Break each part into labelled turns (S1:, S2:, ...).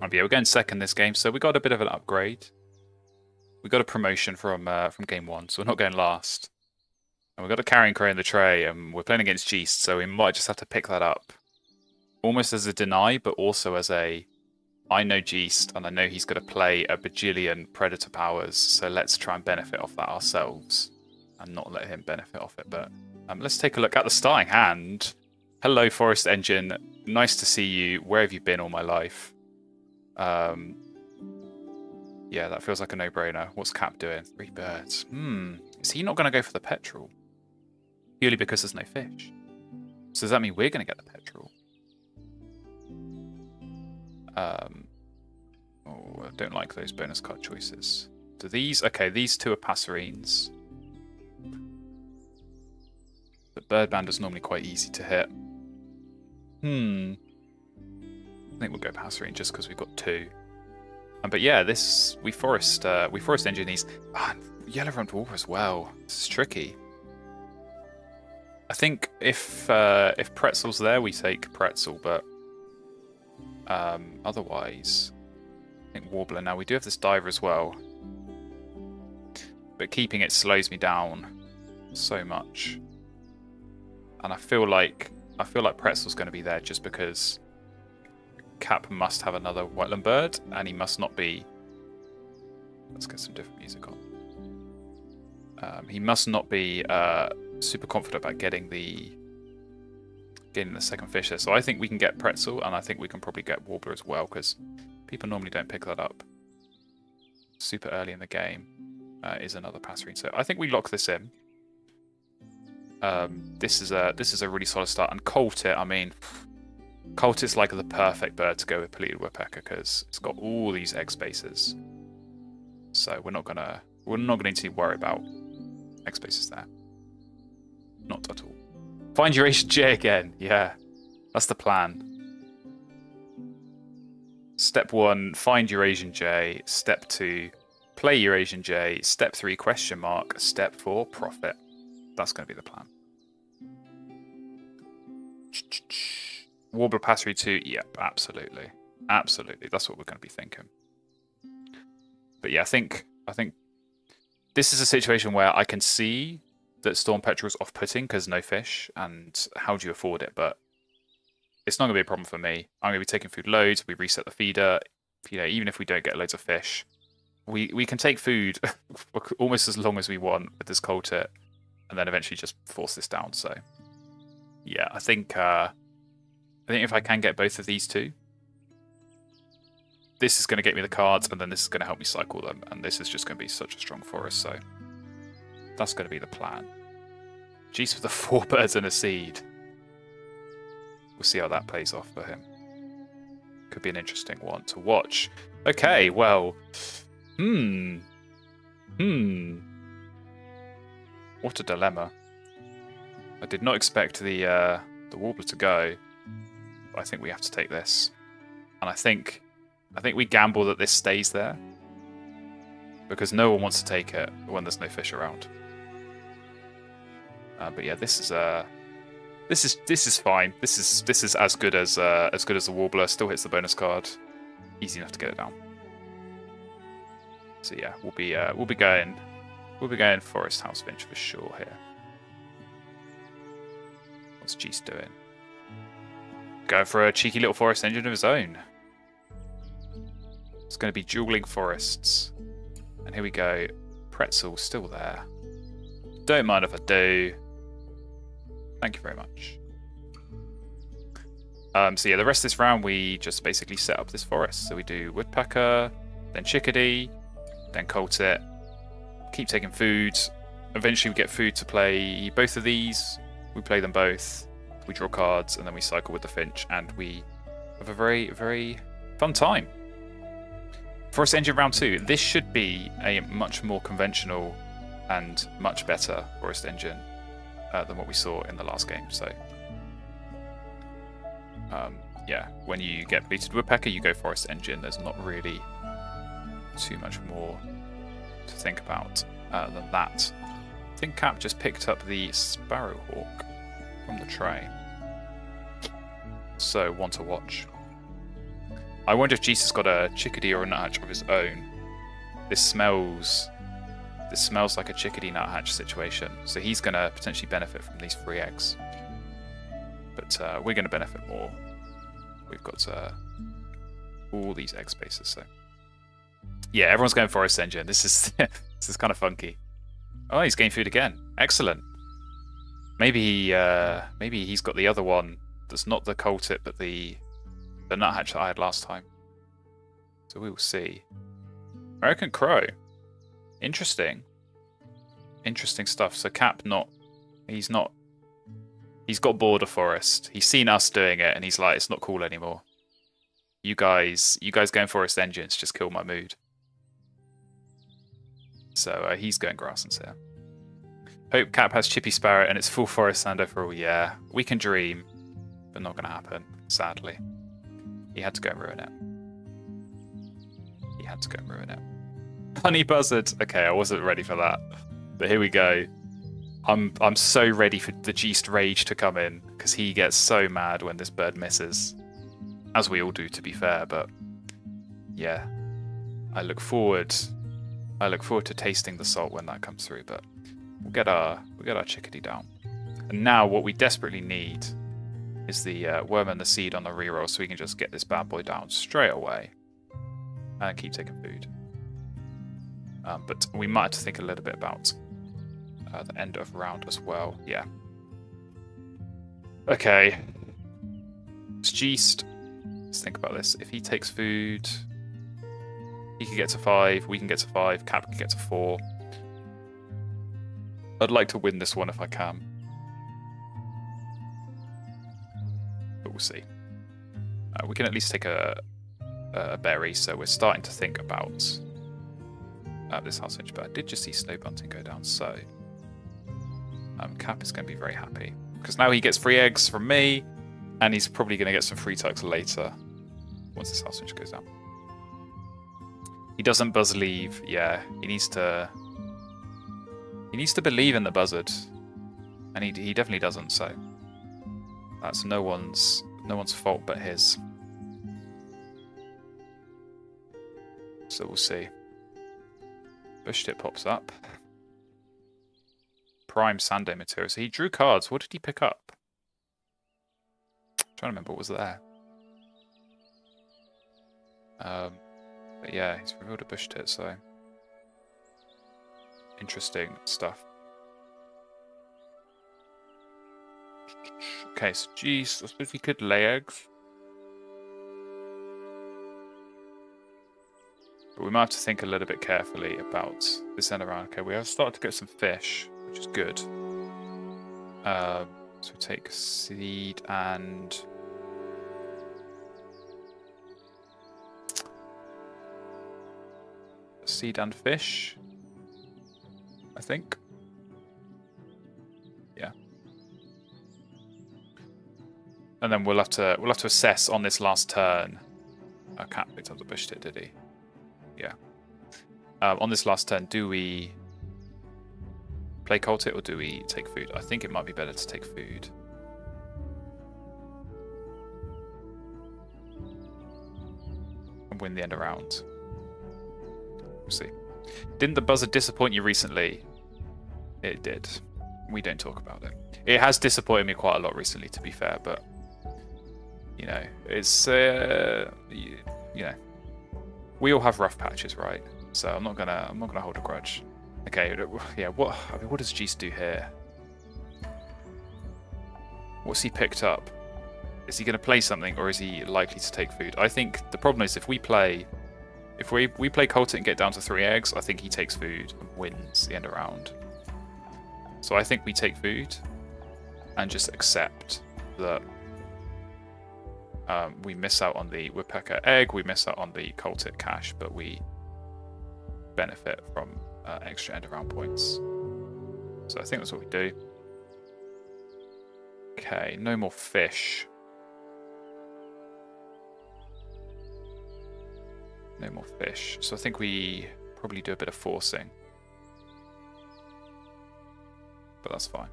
S1: Yeah, we're going second this game, so we got a bit of an upgrade. We got a promotion from game 1, so we're not going last. And we've got a carrying crow in the tray, and we're playing against Geest, so we might just have to pick that up. Almost as a deny, but also as a... I know Geest, and I know he's going to play a bajillion Predator powers, so let's try and benefit off that ourselves. And not let him benefit off it, but... let's take a look at the starting hand. Hello, Forest Engine. Nice to see you. Where have you been all my life? Yeah, that feels like a no-brainer. What's Cap doing? 3 birds. Is he not going to go for the petrol? Purely because there's no fish. So does that mean we're going to get the petrol? Oh, I don't like those bonus card choices. Do these... Okay, these 2 are passerines. But Birdband is normally quite easy to hit. I think we'll go passerine just because we've got 2. But yeah, this we forest engine these. Yellow rumped wolf as well. This is tricky. I think if Pretzel's there, we take Pretzel, but otherwise, I think Warbler. Now we do have this diver as well, but keeping it slows me down so much, and I feel like Pretzel's going to be there just because Cap must have another Whiteland bird, and he must not be... Let's get some different music on. He must not be super confident about getting the second fish there. So I think we can get Pretzel, and I think we can probably get Warbler as well, because people normally don't pick that up super early in the game. Is another passerine. So I think we lock this in. This is a really solid start, and Colt it. I mean, Colt is like the perfect bird to go with Polluted Woodpecker because it's got all these egg spaces. So we're not gonna need to worry about egg spaces there. Not at all. Find Eurasian J again. Yeah, that's the plan. Step 1, find Eurasian J. Step 2, play Eurasian J. Step 3, question mark. Step 4, profit. That's going to be the plan. Warbler Passery 2, yep, absolutely. Absolutely, that's what we're going to be thinking. But yeah, I think this is a situation where I can see that Storm Petrel is off-putting because no fish, and how do you afford it? But it's not going to be a problem for me. I'm going to be taking food loads, we reset the feeder, even if we don't get loads of fish. We can take food for almost as long as we want with this cold tit, and then eventually just force this down. So yeah, I think if I can get both of these 2, this is going to get me the cards, and then this is going to help me cycle them, and this is just going to be such a strong forest. So that's going to be the plan. Jeez, with the 4 birds and a seed. We'll see how that plays off for him. Could be an interesting one to watch. Okay, well, what a dilemma. I did not expect the Warbler to go. But I think we have to take this. And I think we gamble that this stays there. Because no one wants to take it when there's no fish around. But yeah, this is fine. This is as good as the Warbler. Still hits the bonus card. Easy enough to get it down. So yeah, we'll be going Forest House Finch for sure here. What's Geese doing? Going for a cheeky little forest engine of his own. It's going to be dueling forests. And here we go. Pretzel still there. Don't mind if I do. Thank you very much. So yeah, the rest of this round we just basically set up this forest. So we do Woodpecker, then Chickadee, then Colt it. Keep taking food. Eventually we get food to play both of these. We play them both. We draw cards, and then we cycle with the Finch, and we have a very, very fun time. Forest Engine round 2. This should be a much more conventional and much better Forest Engine than what we saw in the last game. So yeah, when you get Polluted Woodpecker, you go Forest Engine. There's not really too much more to think about than that. I think Cap just picked up the Sparrowhawk from the tray. So, one to watch. I wonder if Jesus got a chickadee or a nuthatch of his own. This smells like a chickadee nuthatch situation. So he's going to potentially benefit from these 3 eggs. But we're going to benefit more. We've got all these egg spaces. So yeah, everyone's going forest engine. This is this is kind of funky. Oh, he's getting food again. Excellent. Maybe he's got the other one that's not the coal tip, but the nuthatch that I had last time. So we will see. American crow. Interesting. Interesting stuff. So Cap he's got border forest. He's seen us doing it and he's like, it's not cool anymore. You guys going forest engines just kill my mood. So he's going grasslands here. Hope Cap has Chippy Sparrow and it's full forest sand overall. Yeah, we can dream, but not going to happen, sadly. He had to go and ruin it. He had to go and ruin it. Honey buzzard. Okay, I wasn't ready for that. But here we go. I'm so ready for the Geest Rage to come in, because he gets so mad when this bird misses. As we all do, to be fair, but yeah. I look forward to tasting the salt when that comes through, but we'll get our chickadee down. And now what we desperately need is the worm and the seed on the reroll, so we can just get this bad boy down straight away and keep taking food. But we might have to think a little bit about the end of round as well. Yeah. Okay. It's Geest. Let's think about this. If he takes food, he can get to 5. We can get to 5. Cap can get to 4. I'd like to win this one if I can. But we'll see. We can at least take a berry, so we're starting to think about this house inch. But I did just see Snow Bunting go down, so Cap is going to be very happy. Because now he gets 3 eggs from me, and he's probably going to get some free tucks later once this house inch goes down. He doesn't buzz leave. Yeah, he needs to believe in the buzzard, and he definitely doesn't. So that's no one's fault but his. So we'll see. Bush tip pops up. Prime Sando material. So he drew cards. What did he pick up? I'm trying to remember what was there. But yeah, he's revealed a bush tit, so interesting stuff. Okay, so geez, I suppose we could lay eggs. But we might have to think a little bit carefully about this end around. Okay, we have started to get some fish, which is good. So we take seed and fish, I think. Yeah. And then we'll have to assess on this last turn. I can't pick up the bush tit, did he? Yeah. On this last turn, do we play cold tit or do we take food? I think it might be better to take food. And win the end around. We'll see. Didn't the buzzard disappoint you recently? It did. We don't talk about it. It has disappointed me quite a lot recently, to be fair, but you know, it's you know, we all have rough patches, right? So I'm not gonna hold a grudge. Okay, yeah. What does Geest do here? What's he picked up? Is he gonna play something, or is he likely to take food? I think the problem is if we play Colt and get down to 3 eggs, I think he takes food and wins the end around. So I think we take food and just accept that we miss out on the woodpecker egg, we miss out on the Coltic cash, but we benefit from extra end around points. So I think that's what we do. Okay, no more fish. No more fish. So I think we probably do a bit of forcing. But that's fine.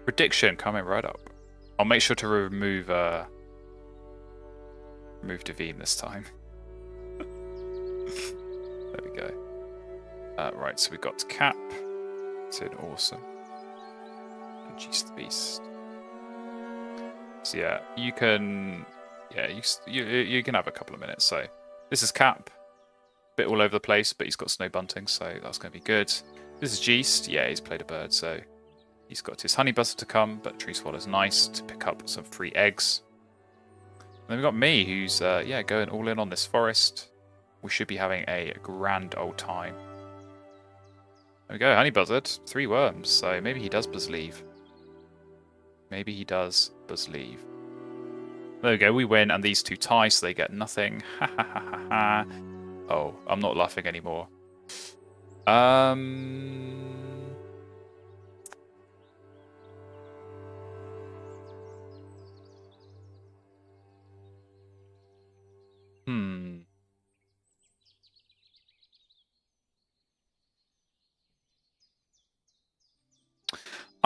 S1: Prediction coming right up. I'll make sure to remove Remove Devine this time. There we go. Right, so we got Cap. It's an awesome. And Jeez the Beast. So yeah, you can. Yeah, you can have a couple of minutes. So this is Cap. Bit all over the place, but he's got Snow Bunting, so that's going to be good. This is Geest. Yeah, he's played a bird, so he's got his Honey Buzzard to come, but Tree Swallow's nice to pick up some free eggs. And then we've got me, who's yeah, going all in on this forest. We should be having a grand old time. There we go, Honey Buzzard, 3 worms, so maybe he does buzz leave. Maybe he does buzz leave. There we go, we win, and these 2 tie, so they get nothing. Ha ha ha ha ha. Oh, I'm not laughing anymore. I'm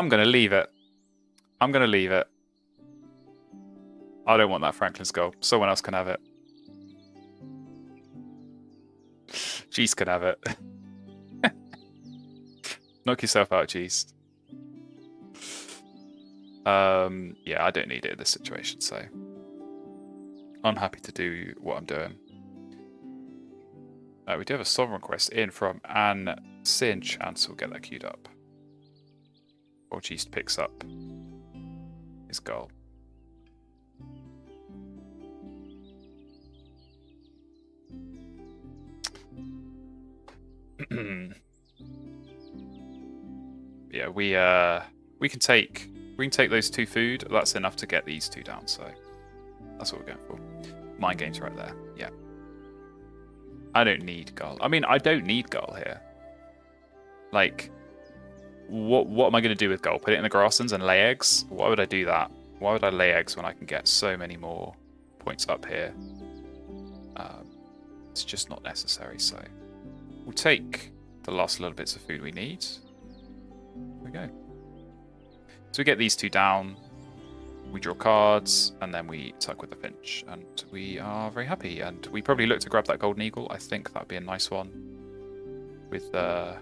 S1: going to leave it. I'm going to leave it. I don't want that Franklin's Gull. Someone else can have it. Jeez can have it. Knock yourself out, Jeez. Yeah, I don't need it in this situation, so I'm happy to do what I'm doing. We do have a Sovereign quest in from Anne Cinch, and so we'll get that queued up. Or Jeez picks up his Gull. Yeah, we can take those 2 food. That's enough to get these 2 down, so that's what we're going for. Mind games right there. Yeah. I don't need Gull. I mean, I don't need Gull here. Like, what am I going to do with Gull? Put it in the grasslands and lay eggs? Why would I do that? Why would I lay eggs when I can get so many more points up here? It's just not necessary, so we'll take the last little bits of food we need. There we go. So we get these 2 down, we draw cards, and then we tuck with the Finch, and we are very happy. And we probably look to grab that Golden Eagle. I think that'd be a nice one with yeah,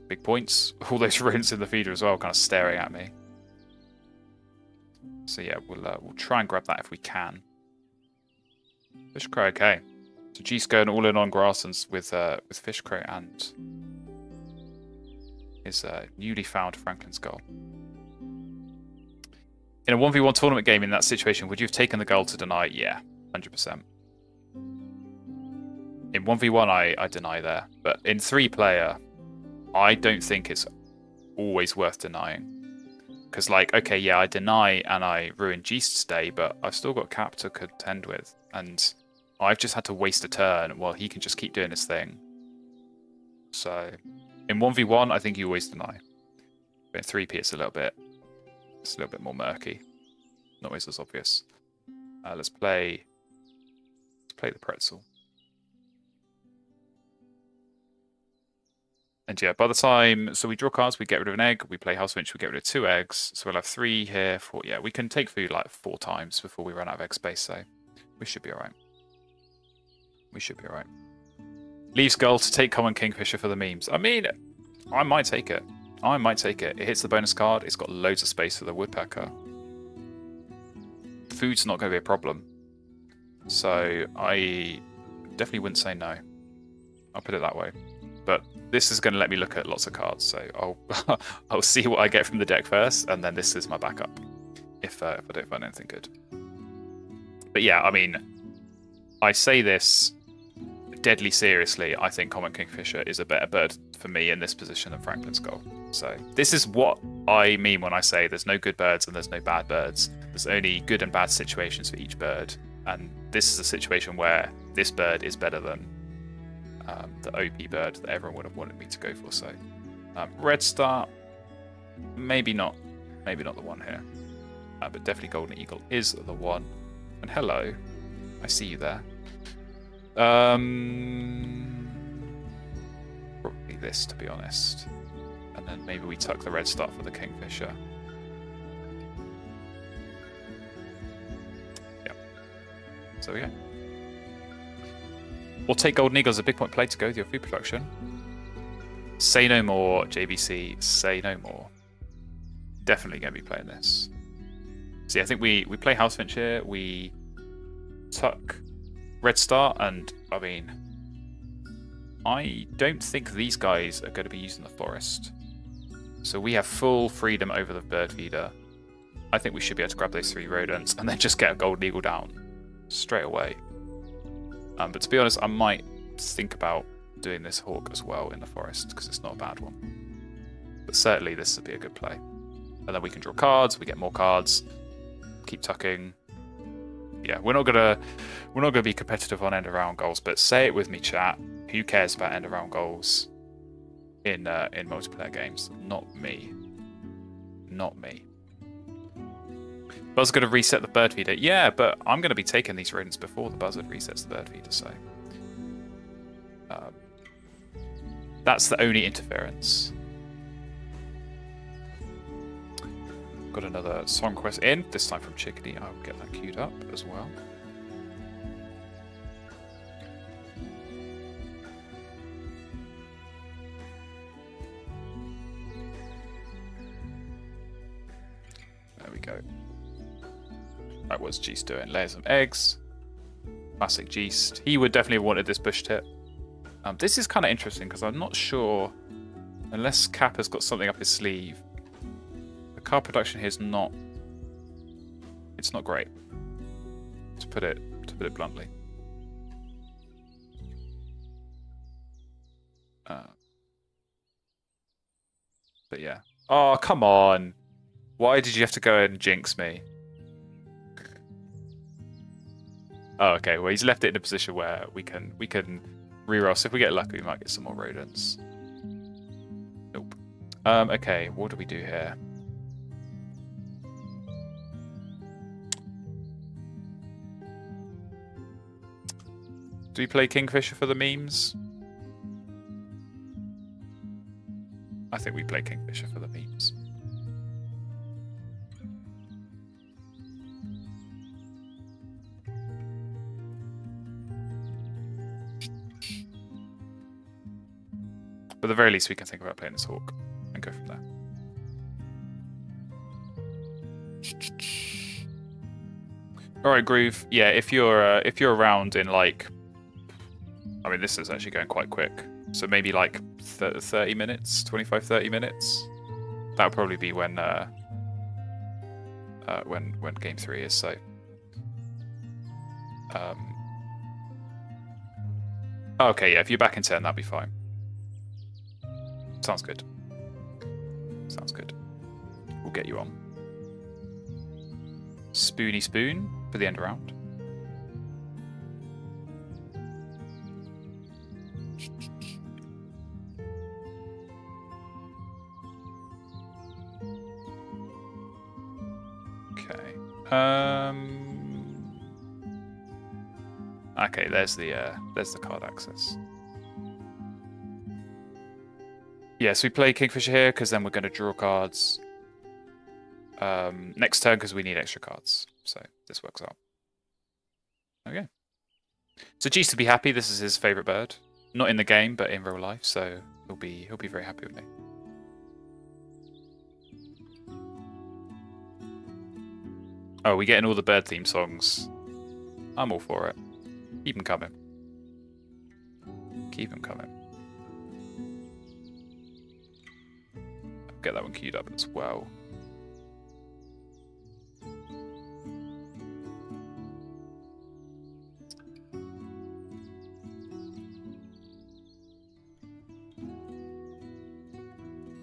S1: big points. All those runes in the feeder as well, kind of staring at me. So yeah, we'll try and grab that if we can. Fish Crow, okay. So G's going all in on grasslands with Fish Crow and his newly found Franklin's Gull. In a 1v1 tournament game in that situation, would you have taken the Gull to deny? Yeah, 100%. In 1v1, I deny there. But in 3-player, I don't think it's always worth denying. Because, like, okay, yeah, I deny and I ruin Geest's day, but I've still got Cap to contend with. And I've just had to waste a turn while he can just keep doing his thing. So, in 1v1, I think you always deny. But in 3p, it's a little bit more murky. Not always as obvious. Let's play the pretzel. And yeah, by the time, so we draw cards, we get rid of an egg, we play House Finch, we get rid of 2 eggs, so we'll have 3 here, 4, yeah, we can take food like 4 times before we run out of egg space, so we should be alright. We should be alright. Leaves Gull to take Common Kingfisher for the memes. I mean, I might take it. I might take it. It hits the bonus card, it's got loads of space for the Woodpecker. Food's not going to be a problem. So I definitely wouldn't say no. I'll put it that way. But this is going to let me look at lots of cards, so I'll see what I get from the deck first, and then this is my backup if I don't find anything good. But yeah, I mean, I say this deadly seriously. I think Common Kingfisher is a better bird for me in this position than Franklin's Gull. So this is what I mean when I say there's no good birds and there's no bad birds. There's only good and bad situations for each bird, and this is a situation where this bird is better than the OP bird that everyone would have wanted me to go for. So Red Star, maybe not the one here, but definitely Golden Eagle is the one. And hello, I see you there. Probably this, to be honest, and then maybe we tuck the Red Star for the Kingfisher. So yeah. Or take Golden Eagle as a big point play to go with your food production. Say no more, JBC. Say no more. Definitely going to be playing this. So yeah, I think we play Housefinch here. We tuck Red Star, and I mean, I don't think these guys are going to be using the forest. So we have full freedom over the bird feeder. I think we should be able to grab those 3 rodents and then just get a Golden Eagle down straight away. But to be honest, I might think about doing this hawk as well in the forest because it's not a bad one. But certainly this would be a good play. And then we can draw cards, we get more cards, keep tucking. Yeah, we're not gonna be competitive on end of round goals, but say it with me, chat. Who cares about end of round goals in multiplayer games? Not me. Not me. Buzz going to reset the bird feeder. Yeah, but I'm going to be taking these rodents before the buzzard resets the bird feeder, so that's the only interference. Got another song request in, this time from Chickadee. I'll get that queued up as well. There we go. That was Geest doing. Lay some eggs. Classic Geest. He would definitely have wanted this bush tip. This is kind of interesting because I'm not sure, unless Cap has got something up his sleeve. The card production here is not. It's not great. To put it bluntly. But yeah. Oh, come on. Why did you have to go and jinx me? Oh, okay. Well, he's left it in a position where we can reroll. So if we get lucky, we might get some more rodents. Nope. Okay. What do we do here? Do we play Kingfisher for the memes? I think we play Kingfisher for the memes. But at the very least, we can think about playing this hawk and go from there. All right, Groove. Yeah, if you're around in like, I mean, this is actually going quite quick. So maybe like 30 minutes, 25, 30 minutes. That would probably be when game 3 is. So, okay, yeah. If you're back in 10, that'd be fine. Sounds good. Sounds good. We'll get you on. Spoony Spoon for the end round. Okay. Okay, there's the card access. Yeah, so we play Kingfisher here because then we're going to draw cards next turn because we need extra cards. So this works out. Okay. So Geest to be happy. This is his favourite bird, not in the game but in real life. So he'll be very happy with me. Oh, we're getting all the bird theme songs. I'm all for it. Keep them coming. Keep them coming. Get that one queued up as well.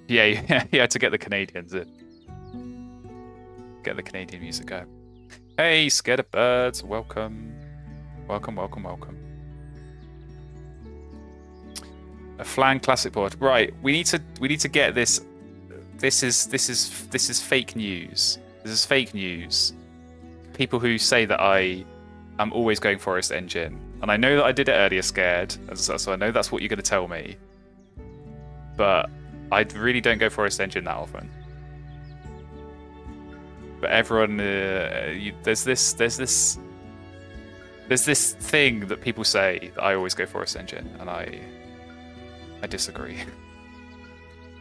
S1: Yeah, to get the Canadians in. Get the Canadian music going. Hey, Scared of Birds, welcome. Welcome, welcome, welcome. A Flang classic board. Right, we need to get this. This is fake news. This is fake news. People who say that I am always going Forest Engine, and I know that I did it earlier, Scared, so I know that's what you're going to tell me. But I really don't go Forest Engine that often. But everyone, there's this There's this thing that people say that I always go Forest Engine, and I disagree.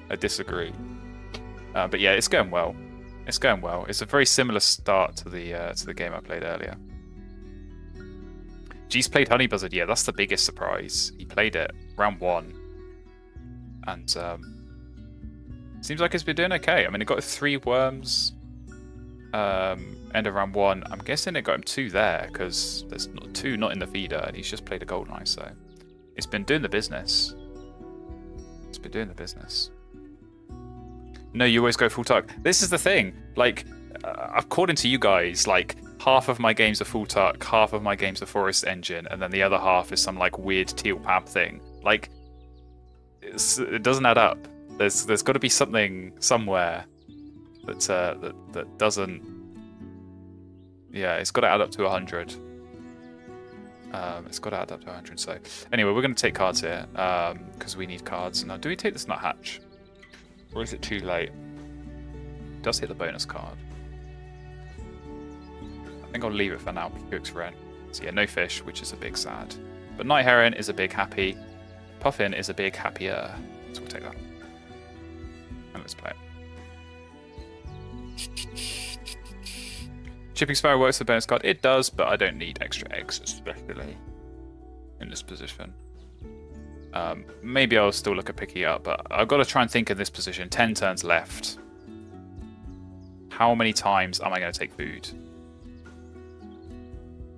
S1: I disagree. But yeah, it's going well. It's going well. It's a very similar start to the game I played earlier. G's played Honey Buzzard. Yeah, that's the biggest surprise. He played it round 1, and seems like it's been doing okay. I mean, it got 3 worms. End of round 1. I'm guessing it got him 2 there because there's 2 not in the feeder, and he's just played a Goldeneye. So it's been doing the business. It's been doing the business. No, you always go full tuck. This is the thing. Like, according to you guys, like half of my games are full tuck, half of my games are Forest Engine, and then the other half is some like weird teal pab thing. Like, it doesn't add up. There's got to be something somewhere that doesn't. Yeah, it's got to add up to 100. It's got to add up to 100. So anyway, we're going to take cards here because we need cards. Now, do we take this nuthatch? Or is it too late? It does hit the bonus card. I think I'll leave it for now. Cook's Wren. So yeah, no fish, which is a big sad. But Night Heron is a big happy. Puffin is a big happier. So we'll take that. And let's play it. Chipping Sparrow works for bonus card. It does, but I don't need extra eggs, especially in this position. Maybe I'll still look at picking it up, but I've got to try and think in this position. 10 turns left. How many times am I going to take food?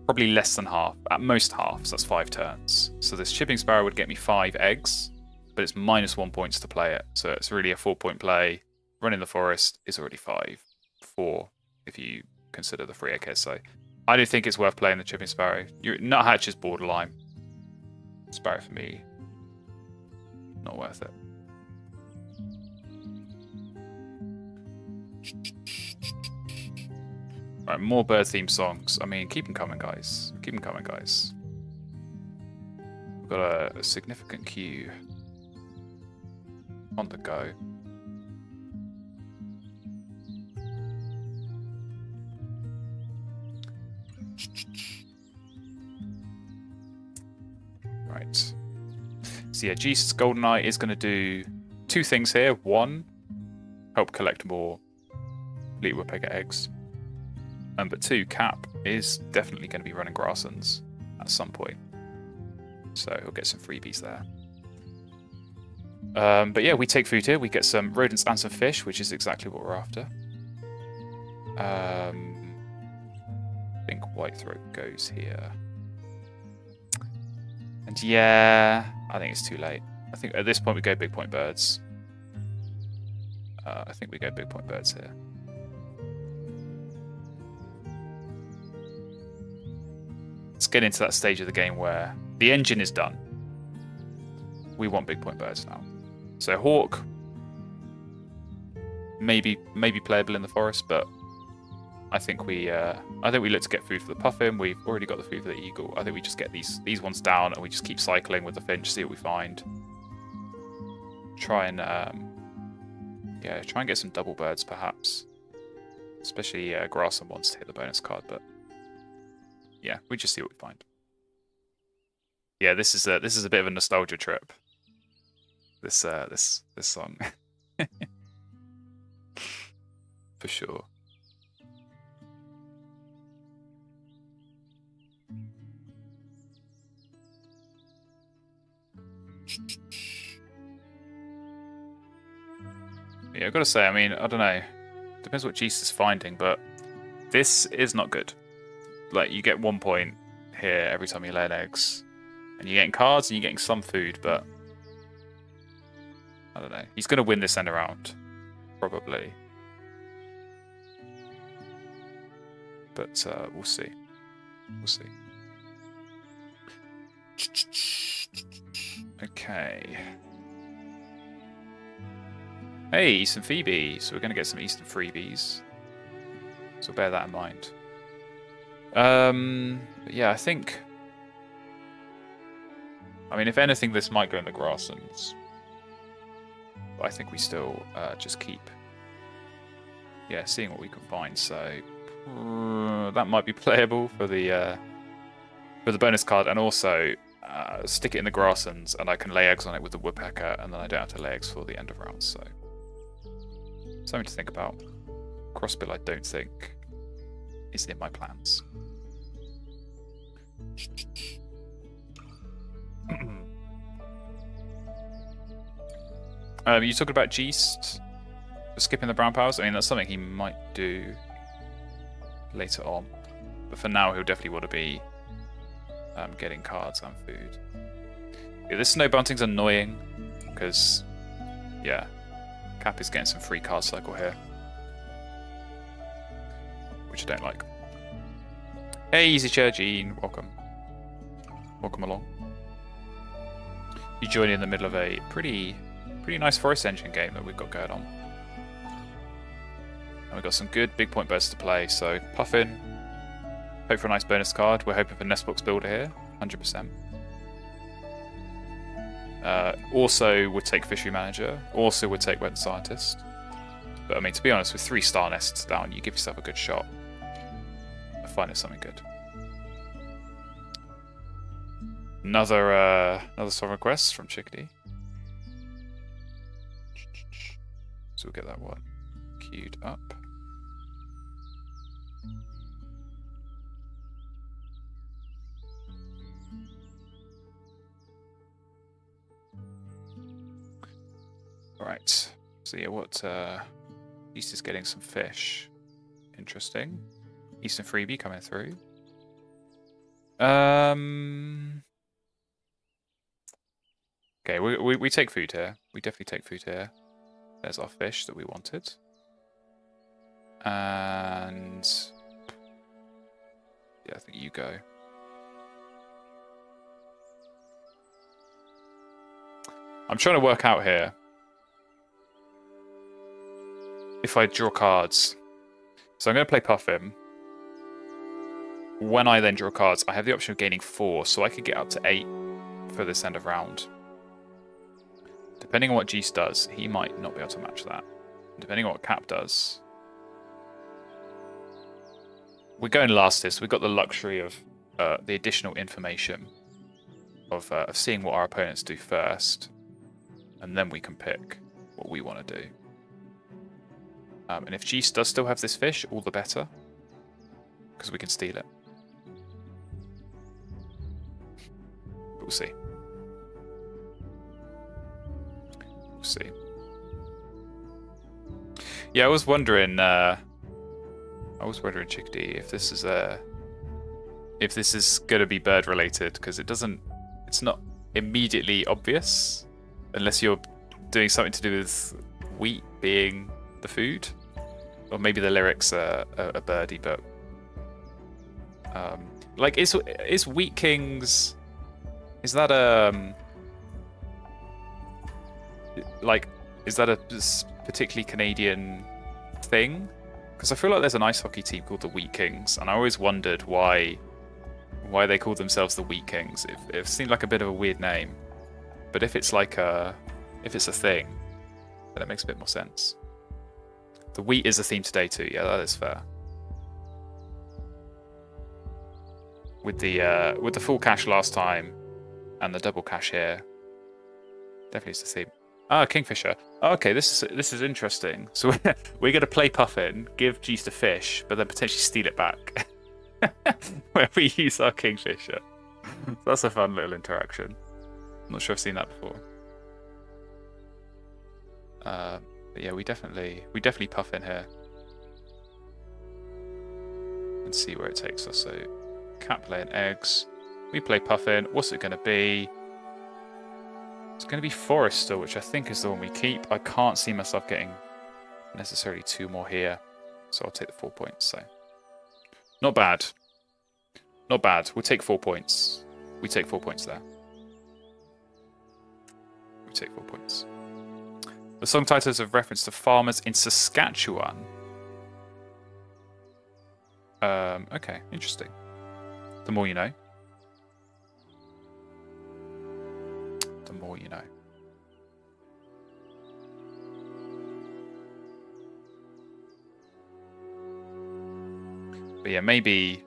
S1: Probably less than half. At most half, so that's 5 turns. So this Chipping Sparrow would get me 5 eggs, but it's -1 points to play it. So it's really a 4-point play. Running the forest is already 4 if you consider the 3 egg here. So I do think it's worth playing the Chipping Sparrow. Nuthatch is borderline. Sparrow for me. Not worth it. Right, more bird-themed songs. I mean, keep them coming, guys. Keep them coming, guys. We've got a significant queue on the go. Right. So yeah, Jesus Goldeneye is going to do 2 things here. 1, help collect more Elite Woodpecker eggs. But 2, Cap is definitely going to be running Grasslands at some point. So he'll get some freebies there. But yeah, we take food here. We get some rodents and some fish, which is exactly what we're after. I think Whitethroat goes here. And yeah, I think it's too late. I think at this point we go big point birds. I think we go big point birds here. Let's get into that stage of the game where the engine is done. We want big point birds now. So Hawk, maybe playable in the forest, but I think we look to get food for the puffin. We've already got the food for the eagle. I think we just get these ones down and we just keep cycling with the finch, see what we find. Try and get some double birds perhaps, especially grassland ones to hit the bonus card. But yeah, we just see what we find. Yeah, this is a bit of a nostalgia trip. This song, for sure. Yeah, I've got to say, I mean, I don't know. Depends what Jesus is finding, but this is not good. Like, you get 1 point here every time you lay eggs. And you're getting cards and you're getting some food, but I don't know. He's going to win this end around, probably. But we'll see. We'll see. Okay. Hey, Eastern Phoebe. So we're going to get some Eastern freebies. So bear that in mind. But yeah, I think... I mean, if anything, this might go in the grasslands. But I think we still just keep... Yeah, seeing what we can find. So that might be playable for the for the bonus card, and also stick it in the grasslands, and I can lay eggs on it with the woodpecker, and then I don't have to lay eggs for the end of round. So something to think about. Crossbill, I don't think is in my plans. You talking about Geest skipping the brown powers? I mean, that's something he might do later on, but for now he'll definitely want to be getting cards and food. Yeah, this snow bunting's annoying because, yeah, Cap is getting some free card cycle here, which I don't like. Hey, Easy Chair Gene, welcome. Welcome along. You join in the middle of a pretty nice Forest Engine game that we've got going on. And we've got some good big point birds to play, so Puffin. Hope for a nice bonus card. We're hoping for Nestbox Builder here, 100%. Also would take Fishery Manager, also would take Weather Scientist. But I mean, to be honest, with 3 star nests down, you give yourself a good shot of finding something good. Another sovereign request from Chickadee. So we'll get that one queued up. Right. So yeah, what East is getting some fish. Interesting. Eastern freebie coming through. Okay, we take food here. We definitely take food here. There's our fish that we wanted. And yeah, I think you go. I'm trying to work out here if I draw cards. So I'm going to play Puffin. When I then draw cards, I have the option of gaining 4, so I could get up to 8 for this end of round. Depending on what Geese does, he might not be able to match that. Depending on what Cap does. We're going last here, so we've got the luxury of the additional information of seeing what our opponents do first, and then we can pick what we want to do. And if Geese does still have this fish, all the better, because we can steal it. But we'll see. We'll see. Yeah, I was wondering, Chickadee, if this is going to be bird related, because it's not immediately obvious, unless you're doing something to do with wheat being the food, or maybe the lyrics are birdie, but like is Wheat Kings, is that a particularly Canadian thing? Because I feel like there's an ice hockey team called the Wheat Kings, and I always wondered why they call themselves the Wheat Kings. It seemed like a bit of a weird name, but if it's a thing, then it makes a bit more sense. The wheat is a theme today too. Yeah, that is fair. With the full cash last time and the double cash here, definitely is the theme. Ah, Kingfisher. Oh, okay, this is interesting. So we're going to play Puffin, give Geese a fish, but then potentially steal it back, where we use our Kingfisher. So that's a fun little interaction. I'm not sure I've seen that before. But yeah, we definitely Puffin here and see where it takes us. So Cap laying eggs. We play Puffin. What's it going to be? It's going to be Forester, which I think is the one we keep. I can't see myself getting necessarily 2 more here, so I'll take the 4 points. So not bad. Not bad. We'll take 4 points. We take 4 points there. We take 4 points. The song titles have reference to farmers in Saskatchewan. Okay, interesting. The more you know. The more you know. But yeah, maybe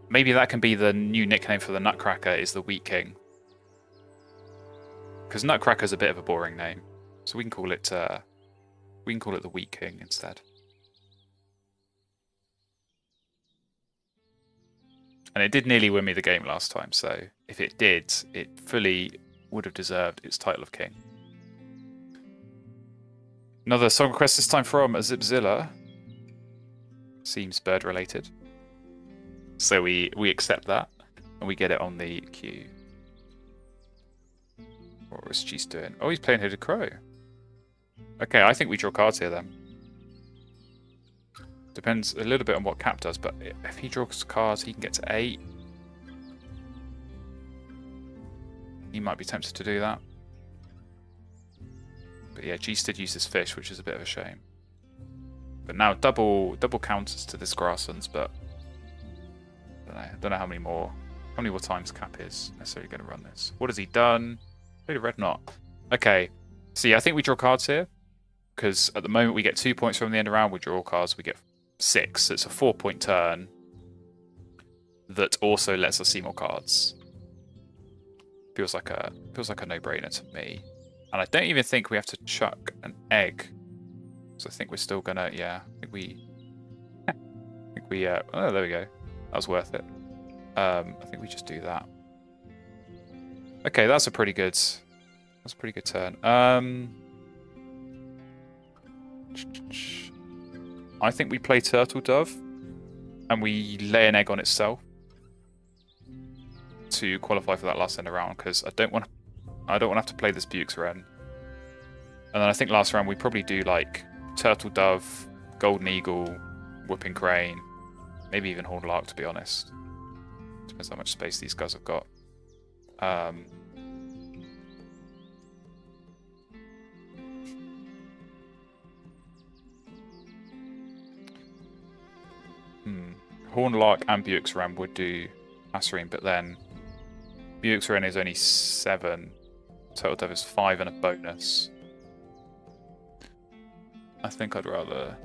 S1: Maybe that can be the new nickname for the Nutcracker, is the Wheat King. Because Nutcracker's a bit of a boring name, so we can call it the Wheat King instead. And it did nearly win me the game last time, so if it did, it fully would have deserved its title of king. Another song request, this time from Zipzilla. Seems bird related. So we accept that, and we get it on the queue. What was Cheese doing? Oh, he's playing Hooded Crow. Okay, I think we draw cards here then. Depends a little bit on what Cap does, but if he draws cards, he can get to 8. He might be tempted to do that. But yeah, Geese did use his fish, which is a bit of a shame. But now double counters to this Grasslands, but I don't know how many more times Cap is necessarily going to run this. What has he done? Played a red knot. Okay, so yeah, I think we draw cards here, because at the moment we get 2 points from the end of round. We draw cards, we get 6. So it's a 4-point turn that also lets us see more cards. Feels like a no-brainer to me. And I don't even think we have to chuck an egg. So I think we're still gonna, yeah. I think we. Oh, there we go. That was worth it. I think we just do that. Okay, that's a pretty good turn. I think we play Turtle Dove, and we lay an egg on itself to qualify for that last end of round, because I don't want to have to play this Buick's Wren. And then I think last round we probably do like Turtle Dove, Golden Eagle, Whooping Crane, maybe even Horned Lark, to be honest. Depends how much space these guys have got. Horned Lark and Buick's Wren would do Passerine, but then Buick's Wren is only 7. Turtle Dove is 5 and a bonus. I think I'd rather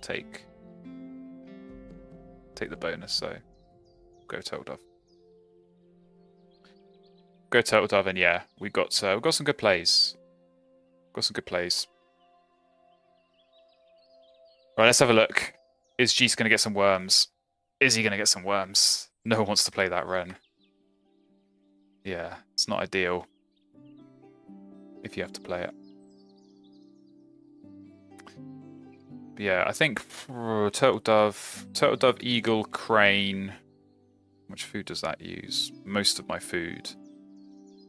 S1: take the bonus, so go Turtle Dove. Go Turtle Dove, and yeah, we've got some good plays. Right, let's have a look. Is Geese going to get some worms? Is he going to get some worms? No one wants to play that Wren. Yeah, it's not ideal if you have to play it. But yeah, I think Turtle Dove, Eagle, Crane. How much food does that use? Most of my food.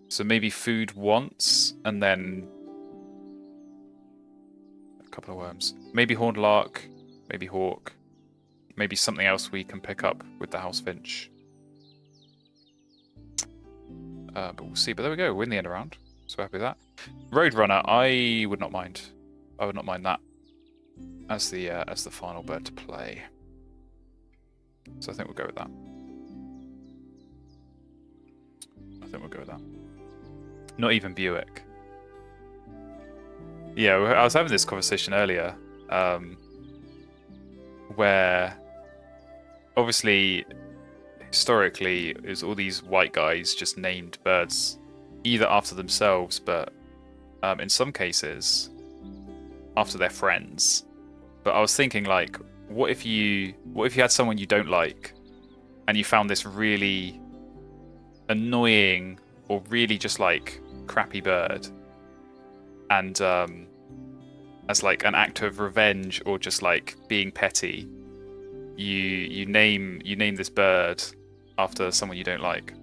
S1: So maybe food once, and then a couple of worms. Maybe Horned Lark, maybe Hawk, maybe something else we can pick up with the House Finch. But we'll see. But there we go. We're in the end round. So happy with that. Roadrunner, I would not mind. I would not mind that as the final bird to play. So I think we'll go with that. Not even Buick. Yeah, I was having this conversation earlier, where obviously historically it was all these white guys just named birds either after themselves, but in some cases after their friends. But I was thinking, like, what if you had someone you don't like, and you found this really annoying or really just like crappy bird, and as like an act of revenge or just like being petty, you name this bird after someone you don't like,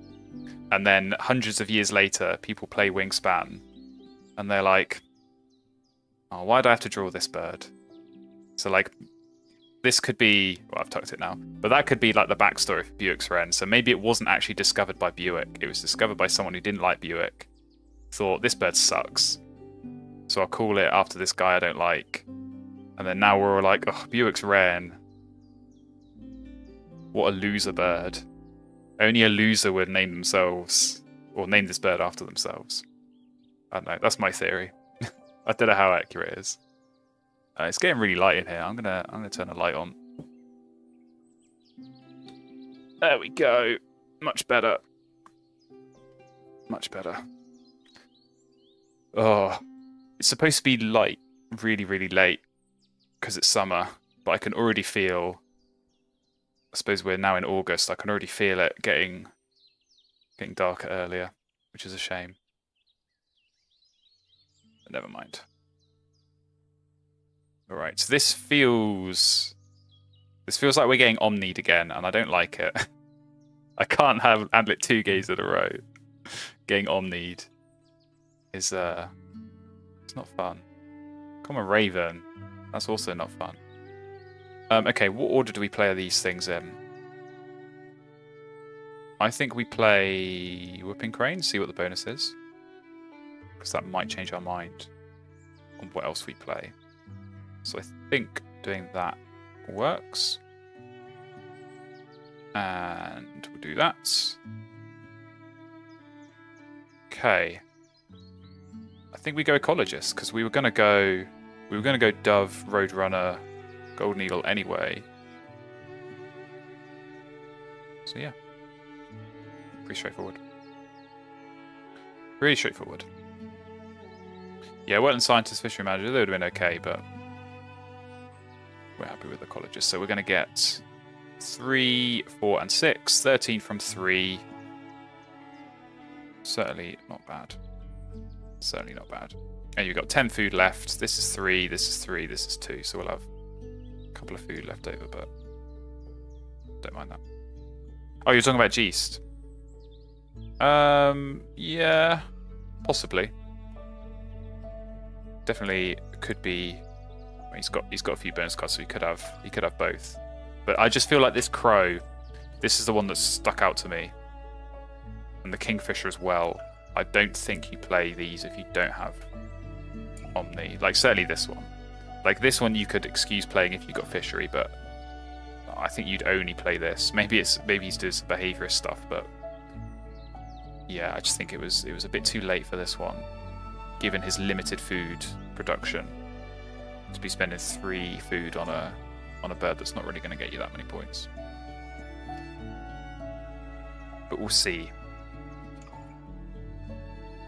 S1: and then hundreds of years later people play Wingspan and they're like, oh, why do I have to draw this bird? So like, this could be, well, I've tucked it now, but that could be like the backstory for Buick's Wren. So maybe it wasn't actually discovered by Buick, it was discovered by someone who didn't like Buick, thought this bird sucks, so I'll call it after this guy I don't like. And then now we're all like, oh, Buick's Wren, what a loser bird. Only a loser would name themselves, or name this bird after themselves. I don't know, that's my theory. I don't know how accurate it is. It's getting really light in here. I'm gonna turn the light on. There we go. Much better. Much better. Oh, it's supposed to be light, really, really late, because it's summer. But I can already feel. I suppose we're now in August. I can already feel it getting darker earlier, which is a shame. But never mind. All right, so this feels like we're getting omnied again, and I don't like it. I can't have Antlet 2 gays in a row. Getting omnied is it's not fun. Common Raven, that's also not fun. Okay, what order do we play these things in? I think we play Whooping Crane, see what the bonus is. Because that might change our mind on what else we play. So I think doing that works. And we'll do that. Okay. I think we go Ecologist, because we were gonna go Dove, Roadrunner, Golden Eagle anyway. So yeah. Pretty straightforward. Really straightforward. Yeah, Wetland Scientist, Fishery Manager, they would have been okay, but we're happy with Ecologist. So we're going to get 3, 4, and 6. 13 from 3. Certainly not bad. Certainly not bad. And you've got 10 food left. This is 3, this is 3, this is 2. So we'll have a couple of food left over, but don't mind that. Oh, you're talking about Geest. Yeah, possibly. Definitely could be. Well, he's got a few bonus cards, so he could have both. But I just feel like this Crow, this is the one that's stuck out to me, and the Kingfisher as well. I don't think you play these if you don't have Omni. Like certainly this one. Like this one, you could excuse playing if you got Fishery, but I think you'd only play this. Maybe he's doing some behaviourist stuff, but. Yeah, I just think it was a bit too late for this one, given his limited food production, to be spending 3 food on a bird that's not really going to get you that many points. But we'll see.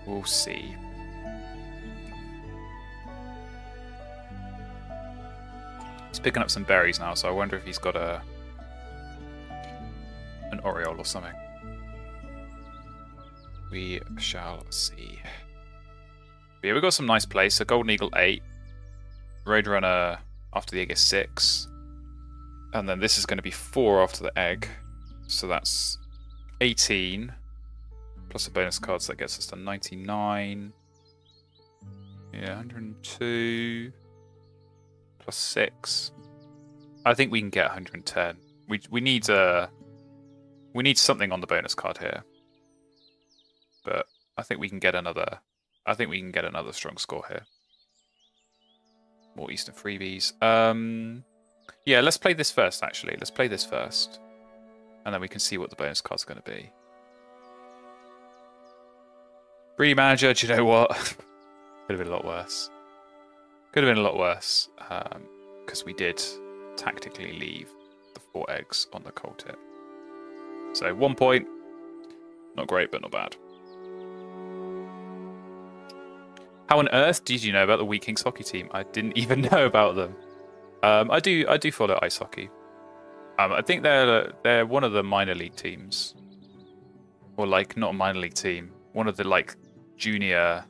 S1: We'll see. He's picking up some berries now, so I wonder if he's got an Oriole or something. We shall see. But yeah, we've got some nice plays. So Golden Eagle 8. Roadrunner after the egg is 6. And then this is going to be 4 after the egg. So that's 18. Plus the bonus cards, that gets us to 99. Yeah, 102. Plus 6. I think we can get 110. We need something on the bonus card here. But I think we can get another. I think we can get another strong score here. More Eastern freebies. Yeah, let's play this first. Actually, let's play this first, and then we can see what the bonus card's going to be. Breedy Manager. Do you know what? Could have been a lot worse. Could have been a lot worse because we did tactically leave the 4 eggs on the coal tip. So 1 point. Not great, but not bad. How on earth did you know about the Wheat Kings hockey team? I didn't even know about them. I do follow ice hockey. I think they're one of the minor league teams, or like not a minor league team. One of the like junior.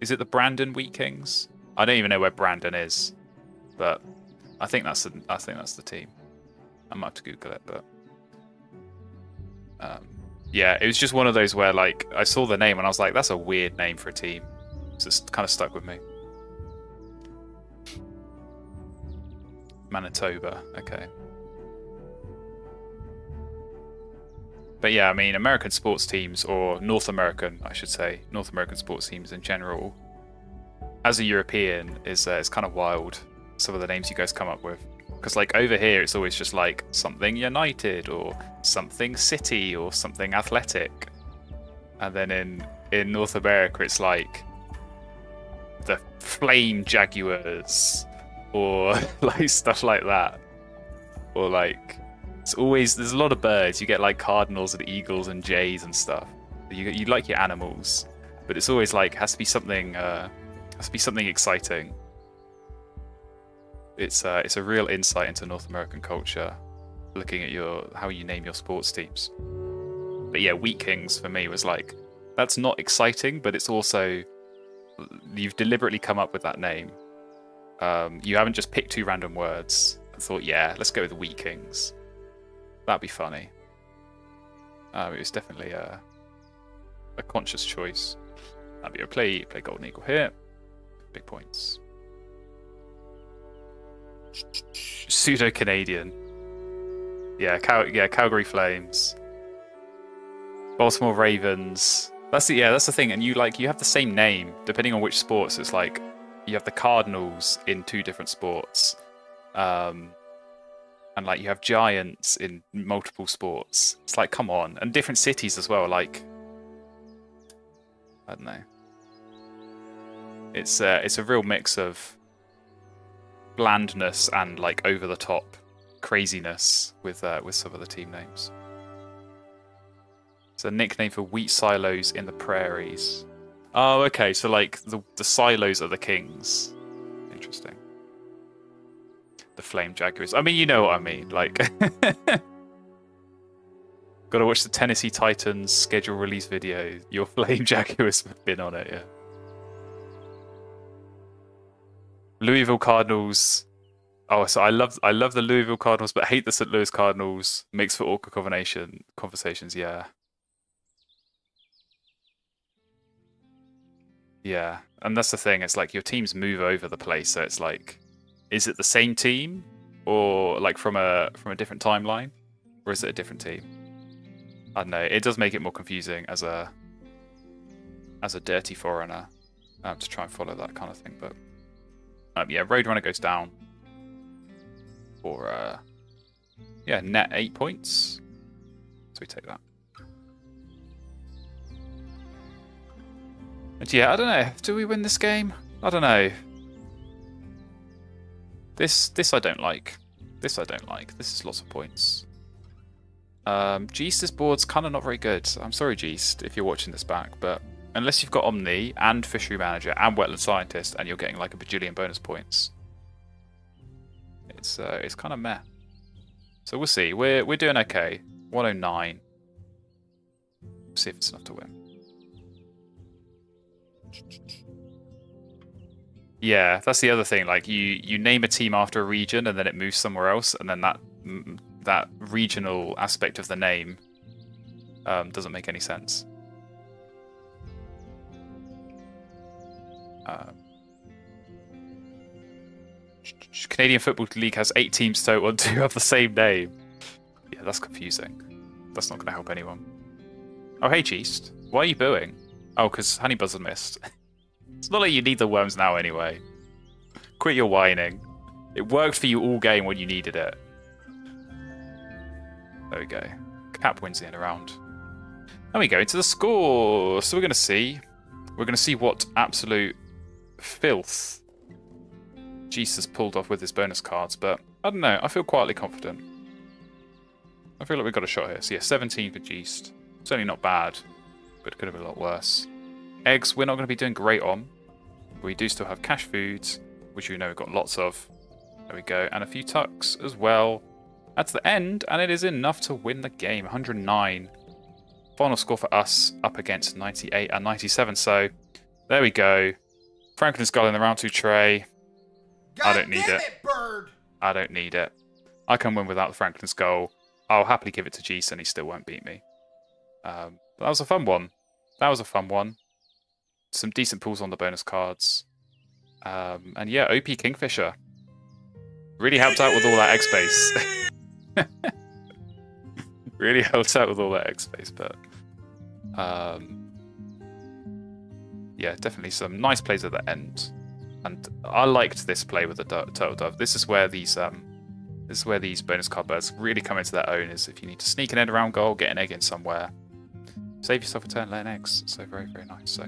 S1: Is it the Brandon Wheat Kings? I don't even know where Brandon is, but I think that's the team. I might have to Google it, but. Yeah, it was just one of those where, like, I saw the name and I was like, that's a weird name for a team. So it's kind of stuck with me. Manitoba, okay. But yeah, I mean, American sports teams, or North American, I should say, North American sports teams in general, as a European, is kind of wild, some of the names you guys come up with. Because like over here, it's always just like something United or something City or something Athletic, and then in North America, it's like the Flame Jaguars or like stuff like that, or like It's always, there's a lot of birds. You get like cardinals and eagles and jays and stuff. You like your animals, but it's always like has to be something exciting. It's a real insight into North American culture, looking at how you name your sports teams. But yeah, Wheat Kings for me was like, that's not exciting, but it's also, you've deliberately come up with that name. You haven't just picked 2 random words and thought, yeah, let's go with the Wheat Kings. That'd be funny. It was definitely a conscious choice. That'd be a play Golden Eagle here. Big points. Pseudo-Canadian. Yeah, Calgary Flames. Baltimore Ravens. That's the thing. And you have the same name depending on which sports. It's like you have the Cardinals in 2 different sports. And like you have Giants in multiple sports. It's like, come on. And different cities as well, like I don't know. It's a real mix of blandness and like over the top craziness with some of the team names. It's a nickname for wheat silos in the prairies. Oh, okay, so like the silos are the kings. Interesting. The Flame Jaguars. I mean, you know what I mean. Like, gotta watch the Tennessee Titans schedule release video. Your Flame Jaguars have been on it, yeah. Louisville Cardinals. Oh, so I love the Louisville Cardinals, but hate the St. Louis Cardinals. Mixed for awkward conversations, yeah. Yeah, and that's the thing. It's like your teams move over the place, so it's like, is it the same team, or like from a different timeline, or is it a different team? I don't know. It does make it more confusing as a dirty foreigner to try and follow that kind of thing. But yeah, Roadrunner goes down for yeah, net 8 points. So we take that. And yeah, I don't know. Do we win this game? I don't know. This I don't like. This I don't like. This is lots of points. Geest's board's kind of not very good. I'm sorry, Geest, if you're watching this back, but unless you've got Omni and Fishery Manager and Wetland Scientist and you're getting like a bajillion bonus points, it's kind of meh. So we'll see. We're doing okay. 109. We'll see if it's enough to win. Yeah, that's the other thing. Like you name a team after a region and then it moves somewhere else, and then that regional aspect of the name doesn't make any sense. Canadian Football League has 8 teams total and 2 have the same name. Yeah, that's confusing. That's not going to help anyone. Oh, hey, Geest. Why are you booing? Oh, because Honeybuzzer missed. It's not like you need the worms now anyway. Quit your whining. It worked for you all game when you needed it. There we go. Cap wins the end round. And we go into the score. So we're going to see what absolute filth Geest has pulled off with his bonus cards. But I don't know. I feel quietly confident. I feel like we've got a shot here. So yeah, 17 for Geest. Certainly not bad, but it could have been a lot worse. Eggs, we're not going to be doing great on. But we do still have cash foods, which you know we've got lots of. There we go. And a few tucks as well. That's the end, and it is enough to win the game. 109. Final score for us up against 98 and 97. So there we go. Franklin's Gull in the round 2 tray. I don't need it.
S2: Bird.
S1: I don't need it. I can win without the Franklin's Gull. I'll happily give it to Geest and he still won't beat me. But that was a fun one. That was a fun one. Some decent pulls on the bonus cards. And yeah, OP Kingfisher. Really helped out with all that egg space. Really helped out with all that egg space, but yeah, definitely some nice plays at the end. And I liked this play with the Turtle Dove. This is where these bonus card birds really come into their own, is if you need to sneak an end around goal, get an egg in somewhere. Save yourself a turn, lay an eggs. So very, very nice. So